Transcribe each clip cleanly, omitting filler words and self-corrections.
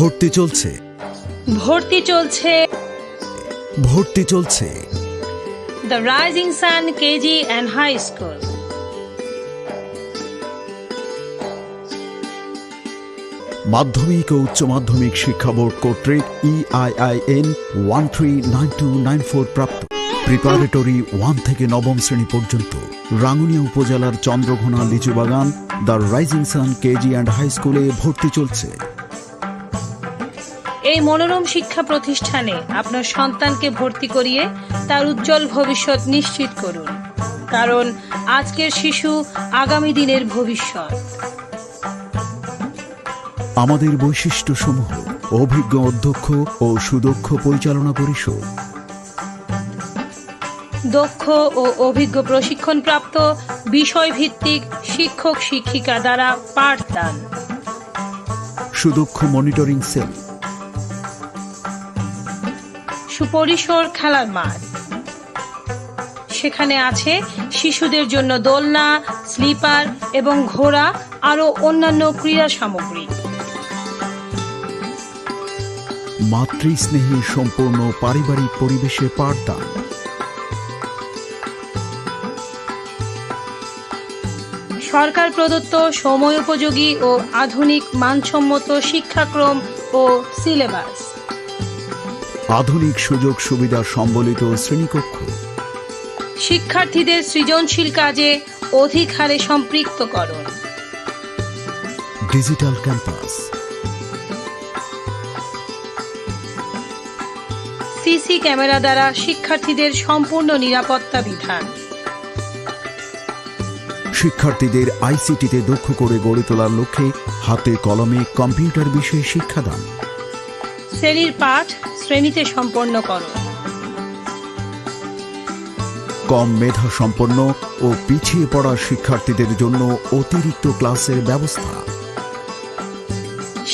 ভর্তি চলছে। ভর্তি চলছে। ভর্তি চলছে। The rising sun KG and high school. মাধ্যমিক ও উচ্চ মাধ্যমিক শিক্ষা বোর্ড কর্তৃক EIIN 139294 প্রাপ্ত প্রিপারেটরি 1 থেকে নবম শ্রেণী পর্যন্ত রাঙ্গুনিয়া উপজেলার Chandraghona Lichubagan the rising sun KG and high স্কুলে ভর্তি চলছে। এই মনোরম শিক্ষা প্রতিষ্ঠানে আপনার সন্তানকে ভর্তি করিয়ে তার উজ্জ্বল ভবিষ্যৎ নিশ্চিত করুন, কারণ আজকের শিশু আগামী দিনের ভবিষ্যৎ। আমাদের বৈশিষ্ট্যসমূহ: অভিজ্ঞ অধ্যক্ষ ও সুদক্ষ পরিচালনা পরিষদ, দক্ষ ও অভিজ্ঞ প্রশিক্ষণপ্রাপ্ত বিষয়ভিত্তিক শিক্ষক শিক্ষিকা দ্বারা পাঠদান, সুদক্ষ মনিটরিং সেল, সুপরিসর খেলার মাঠ। সেখানে আছে শিশুদের জন্য দোলনা, স্লিপার এবং ঘোড়া, আরও অন্যান্য ক্রীড়া সামগ্রী। মাতৃস্নেহী সম্পূর্ণ পারিবারিক পরিবেশে পাঠদান, সরকার প্রদত্ত সময়োপযোগী ও আধুনিক মানসম্মত শিক্ষাক্রম ও সিলেবাস, আধুনিক সুযোগ সুবিধা সম্বলিত শ্রেণীকক্ষ, শিক্ষার্থীদের সৃজনশীল কাজে অধিক হারে সম্পৃক্তকরণ, ডিজিটাল ক্যাম্পাস, সিসি ক্যামেরা দ্বারা শিক্ষার্থীদের সম্পূর্ণ নিরাপত্তা বিধান, শিক্ষার্থীদের ICT-তে দক্ষ করে গড়ে তোলার লক্ষ্যে হাতে কলমে কম্পিউটার বিষয়ে শিক্ষাদান, শ্রেণীর পাঠ শ্রেণীতে সম্পন্ন করো, কম মেধা সম্পন্ন ও পিছিয়ে পড়া শিক্ষার্থীদের জন্য অতিরিক্ত ক্লাসের ব্যবস্থা,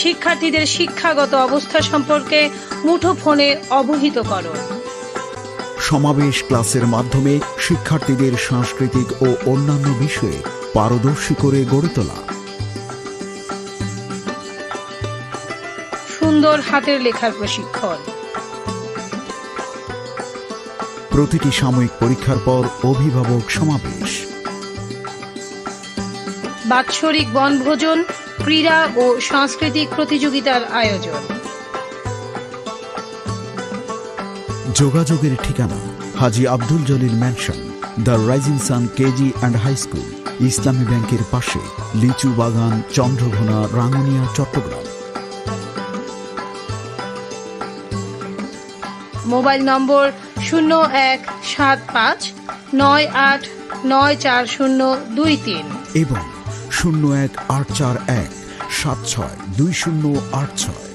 শিক্ষার্থীদের শিক্ষাগত অবস্থা সম্পর্কে মুঠোফোনে অবহিত করো, সমাবেশ ক্লাসের মাধ্যমে শিক্ষার্থীদের সাংস্কৃতিক ও অন্যান্য বিষয়ে পারদর্শী করে গড়ে তোলা, সুন্দর হাতের লেখার প্রশিক্ষণ, প্রতিটি সাময়িক পরীক্ষার পর অভিভাবক সমাবেশ, বাৎসরিক বনভোজন, ক্রীড়া ও সাংস্কৃতিক প্রতিযোগিতার আয়োজন। যোগাযোগের ঠিকানা: Haji Abdul Jalil mansion, the rising sun KG and high school, Islami ব্যাংকের পাশে, লিচু বাগান, চন্দ্রঘোনা, রাঙ্গুনিয়া, চট্টগ্রাম। মোবাইল নম্বর 0175989402 এবং 01841762086।